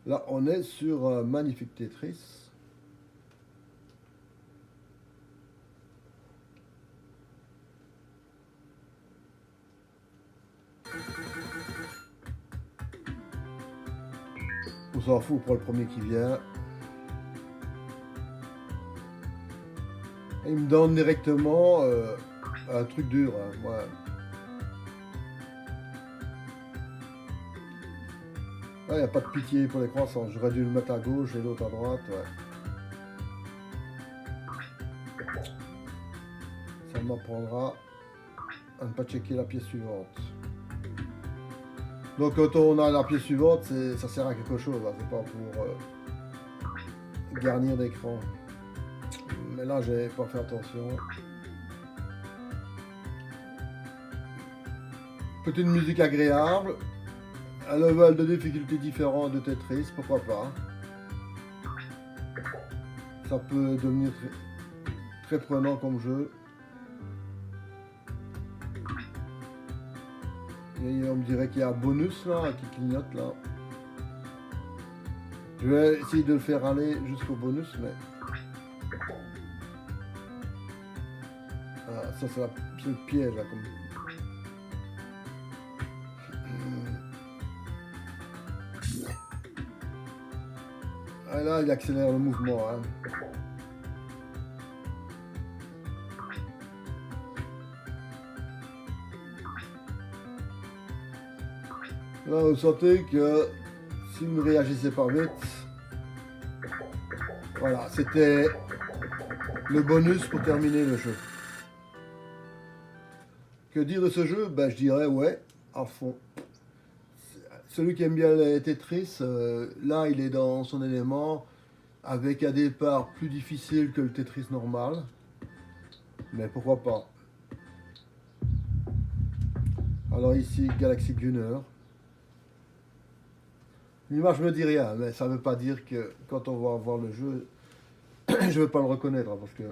Là, on est sur un magnifique Tetris. On s'en fout pour le premier qui vient. Et il me donne directement un truc dur. Hein, ouais. Il n'y a pas de pitié pour les croissants. J'aurais dû le mettre à gauche et l'autre à droite. Ouais. Ça m'apprendra à ne pas checker la pièce suivante. Donc quand on a la pièce suivante, ça sert à quelque chose. Hein. C'est pas pour garnir d'écran. Mais là, j'ai pas fait attention. Petite musique agréable. Un level de difficulté différent de Tetris, pourquoi pas. Ça peut devenir très prenant comme jeu. Et on me dirait qu'il y a un bonus là, qui clignote là. Je vais essayer de le faire aller jusqu'au bonus, mais... Ah, ça c'est le piège là, comme... Ah, là, il accélère le mouvement. Hein. Là, vous sentez que si vous ne réagissez pas vite, voilà, c'était le bonus pour terminer le jeu. Que dire de ce jeu? Ben, je dirais ouais, à fond. Celui qui aime bien les Tetris, là il est dans son élément, avec un départ plus difficile que le Tetris normal. Mais pourquoi pas. Alors ici, Galaxy Gunner. L'image me dit rien, mais ça ne veut pas dire que quand on va voir le jeu, je ne vais pas le reconnaître, parce que...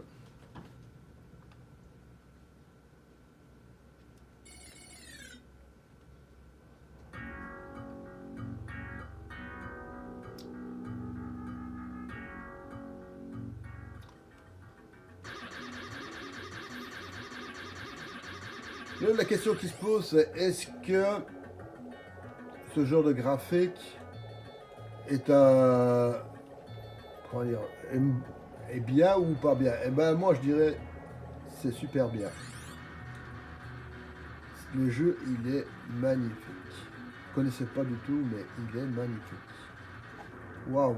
La question qui se pose, c'est est-ce que ce genre de graphique est un... Comment dire, est bien ou pas bien? Eh ben moi je dirais c'est super bien. Le jeu il est magnifique. Je ne connaissais pas du tout, mais il est magnifique. Waouh.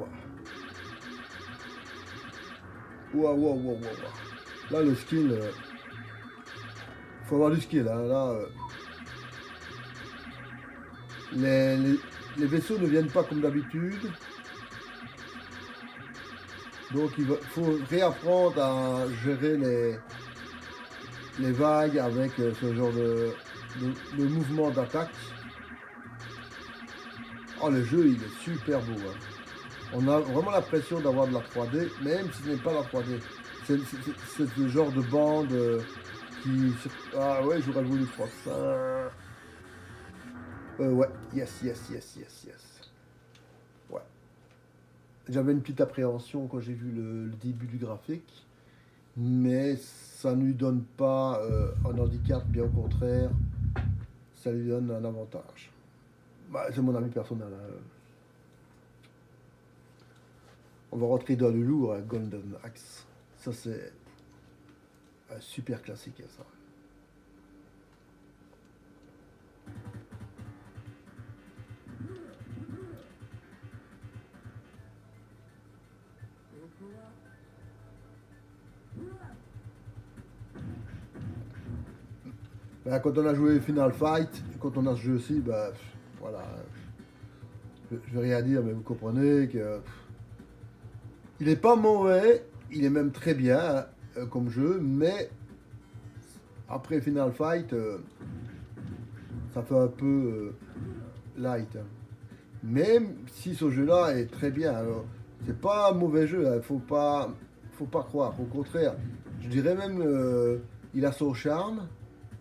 Waouh, waouh, waouh, waouh. Là le skill... faut avoir du skill, hein. Là, les vaisseaux ne viennent pas comme d'habitude. Donc il faut réapprendre à gérer les vagues avec ce genre de mouvement d'attaque. Oh, le jeu il est super beau. Hein. On a vraiment l'impression d'avoir de la 3D, même si ce n'est pas la 3D. C'est ce genre de bande qui... Ah ouais, j'aurais voulu faire ça. Ouais, yes, yes, yes, yes, yes. Ouais. J'avais une petite appréhension quand j'ai vu le début du graphique, mais ça ne lui donne pas un handicap, bien au contraire, ça lui donne un avantage. Bah, c'est mon avis personnel. Hein. On va rentrer dans le lourd, hein, Golden Axe. Ça, c'est un super classique, ça. Ben, quand on a joué Final Fight, quand on a ce jeu-ci, ben, voilà. Je vais rien dire, mais vous comprenez que... Il n'est pas mauvais, il est même très bien comme jeu, mais après Final Fight, ça fait un peu light. Même si ce jeu-là est très bien, alors c'est pas un mauvais jeu, il faut faut pas croire. Au contraire, je dirais même, il a son charme,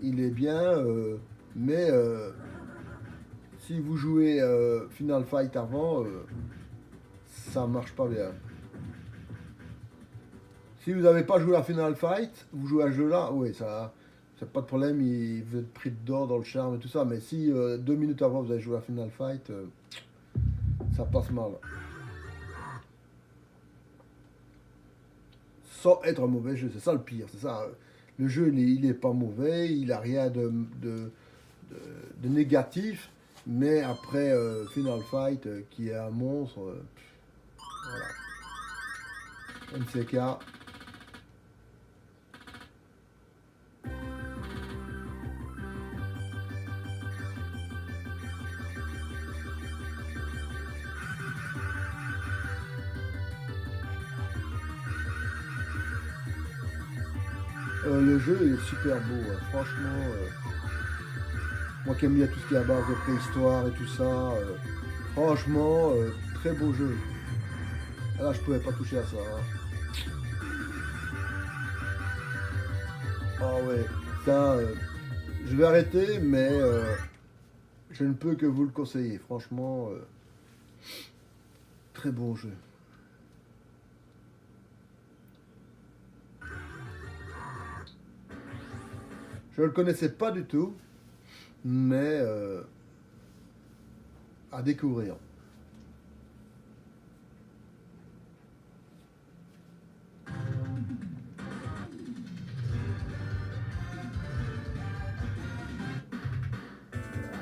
il est bien, mais si vous jouez Final Fight avant, ça marche pas bien. Si vous n'avez pas joué à Final Fight, vous jouez à ce jeu-là, oui, ça, c'est pas de problème, vous êtes pris dedans dans le charme et tout ça. Mais si 2 minutes avant vous avez joué à Final Fight, ça passe mal. Sans être un mauvais jeu, c'est ça le pire, c'est ça. Le jeu, il est pas mauvais, il a rien de négatif, mais après Final Fight, qui est un monstre, voilà. MCK. Le jeu est super beau, hein. Franchement. Moi qui aime bien tout ce qui est à base de préhistoire et tout ça, franchement, très beau jeu. Ah, là, je pouvais pas toucher à ça, hein. Ah ouais, ça, je vais arrêter, mais je ne peux que vous le conseiller. Franchement, très bon jeu. Je ne le connaissais pas du tout, mais à découvrir.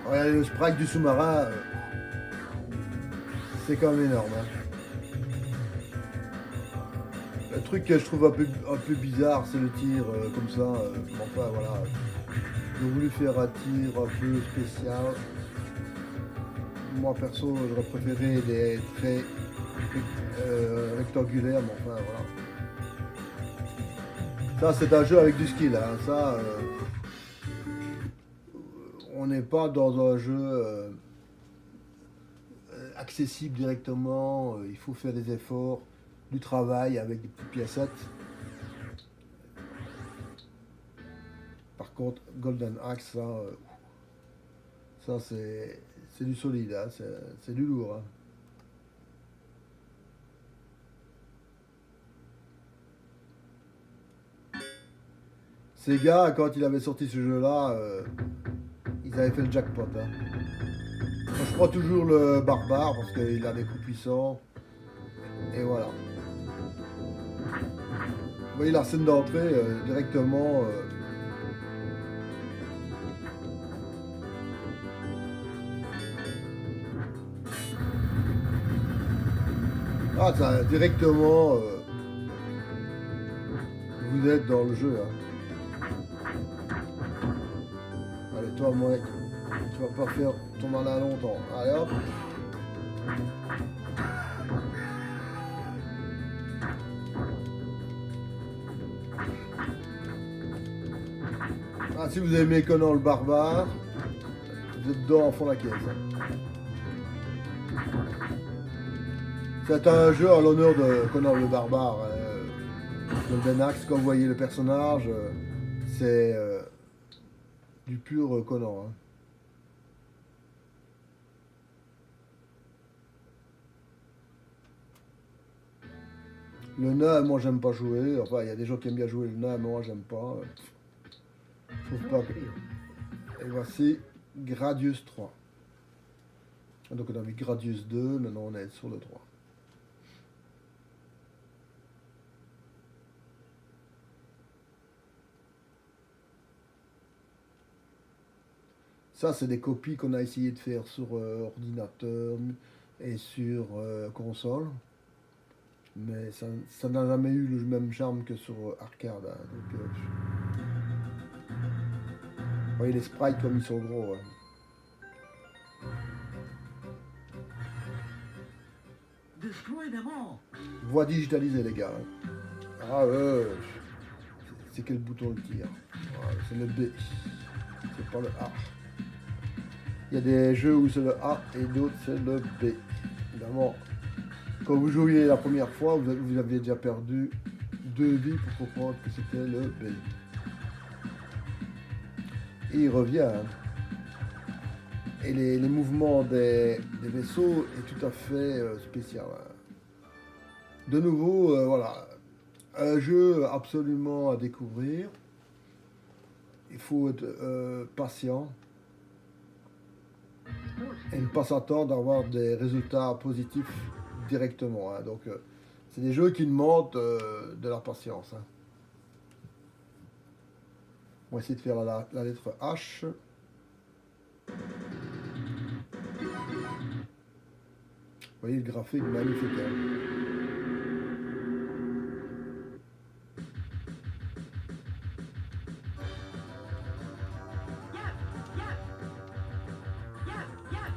Regardez le sprite du sous-marin, c'est quand même énorme, hein. Le truc que je trouve un peu bizarre, c'est le tir comme ça. Enfin voilà, j'ai voulu faire un tir un peu spécial. Moi perso, j'aurais préféré des traits rectangulaires, mais enfin voilà. Ça, c'est un jeu avec du skill, hein. Ça, on n'est pas dans un jeu accessible directement. Il faut faire des efforts, du travail avec des petites piécettes. Par contre, Golden Axe, ça c'est du solide, hein. C'est du lourd, hein. Sega, quand il avait sorti ce jeu-là, ils avaient fait le jackpot, hein. Moi, je prends toujours le barbare parce qu'il a des coups puissants. Et voilà. Vous voyez la scène d'entrée directement. Ah, ça, directement. Vous êtes dans le jeu, hein. Allez, toi, moi, tu vas pas faire ton malin longtemps. Allez, hop. Ah, si vous aimez Conan le barbare, vous êtes dedans en fond la caisse, hein. C'est un jeu en l'honneur de Conan le barbare. Golden Axe, quand vous voyez le personnage, c'est du pur Conan, hein. Le nain, moi j'aime pas jouer. Enfin, il y a des gens qui aiment bien jouer le nain, mais moi j'aime pas. Je trouve pas. Et voici Gradius 3. Donc on a mis Gradius 2, maintenant on est sur le 3. Ça, c'est des copies qu'on a essayé de faire sur ordinateur et sur console. Mais ça n'a jamais eu le même charme que sur arcade, hein. Donc, vous voyez les sprites comme ils sont gros, hein. Voix digitalisée, les gars, hein. Ah, c'est quel bouton le tir? Voilà, c'est le B. C'est pas le A. Il y a des jeux où c'est le A et d'autres c'est le B. Évidemment, quand vous jouiez la première fois, vous aviez déjà perdu 2 vies pour comprendre que c'était le B. Et il revient. Hein. Et les mouvements des vaisseaux est tout à fait spécial. Hein. De nouveau, voilà, un jeu absolument à découvrir. Il faut être patient et ne pas s'attendre à avoir des résultats positifs directement. Hein. Donc, c'est des jeux qui demandent de la patience. Hein. On va essayer de faire la lettre H. Vous voyez le graphique magnifique. Hein.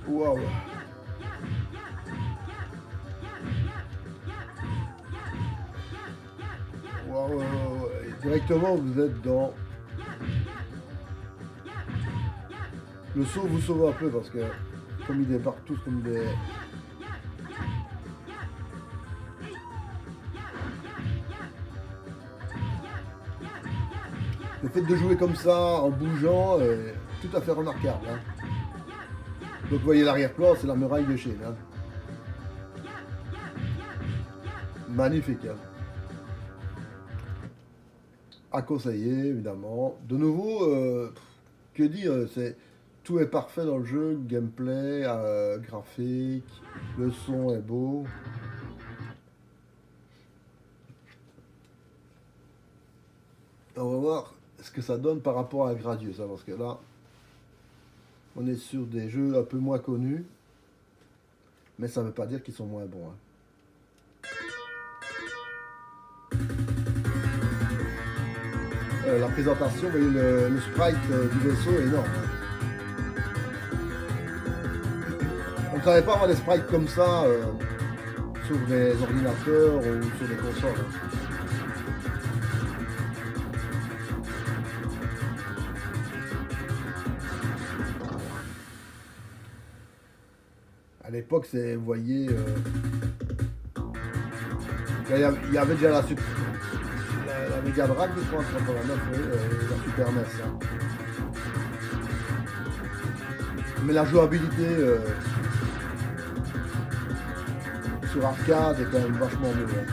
Waouh. Waouh. Directement, vous êtes dans... Le saut vous sauve un peu parce que comme il débarque tous comme des... Le fait de jouer comme ça, en bougeant, est tout à fait remarquable. Hein. Donc vous voyez l'arrière-plan, c'est la muraille de Chine. Hein. Magnifique. Hein. À conseiller, évidemment. De nouveau, que dire, tout est parfait dans le jeu, gameplay, graphique, le son est beau. On va voir ce que ça donne par rapport à Gradius, hein, parce que là, on est sur des jeux un peu moins connus, mais ça ne veut pas dire qu'ils sont moins bons. Hein. La présentation, vous voyez, le sprite du vaisseau est énorme. Hein. On ne savait pas avoir des sprites comme ça sur des ordinateurs ou sur des consoles. Hein. À l'époque, vous voyez, il y avait déjà la Mega Drive, je crois, en 89, oui, la Super NES. Hein. Mais la jouabilité sur arcade est quand même vachement mieux. Hein.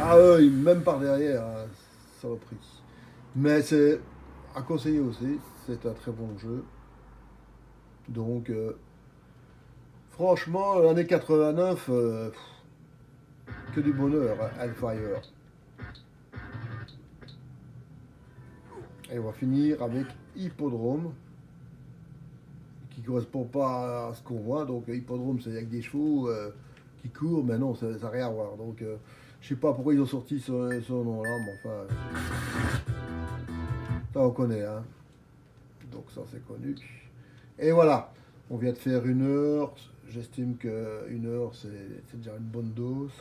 Ah oui, même par derrière, ça l'a pris. Mais c'est à conseiller aussi, c'est un très bon jeu. Donc, franchement, l'année 89, que du bonheur, hein, Hellfire. Et on va finir avec Hippodrome, qui ne correspond pas à ce qu'on voit. Donc, Hippodrome, c'est avec des chevaux qui courent, mais non, ça n'a rien à voir. Donc, je sais pas pourquoi ils ont sorti ce nom-là, mais enfin, ça on connaît, hein. Donc ça c'est connu. Et voilà, on vient de faire 1 heure. J'estime que 1 heure c'est déjà une bonne dose.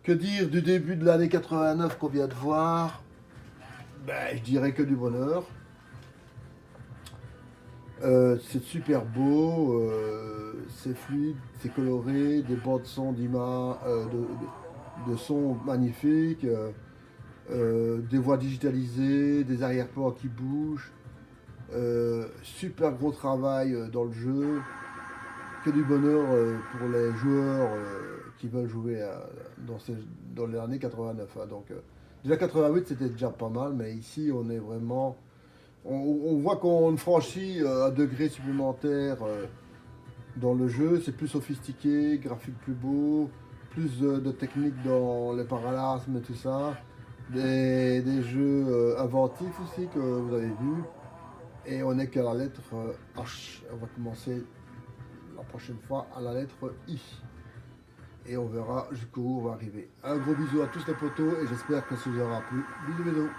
Que dire du début de l'année 89 qu'on vient de voir? Ben, je dirais que du bonheur. C'est super beau, c'est fluide, c'est coloré, des bandes son de son magnifiques, des voix digitalisées, des arrière-plans qui bougent, super gros travail dans le jeu, que du bonheur pour les joueurs qui veulent jouer dans les années 89. Hein. Donc, déjà 88 c'était déjà pas mal, mais ici on est vraiment... On voit qu'on franchit un degré supplémentaire dans le jeu, c'est plus sophistiqué, graphique plus beau, plus de techniques dans les parallasmes et tout ça, des jeux inventifs aussi que vous avez vu, et on n'est qu'à la lettre H. On va commencer la prochaine fois à la lettre I, et on verra jusqu'où on va arriver. Un gros bisou à tous les potos, et j'espère que ça vous aura plu. Bisous bisous.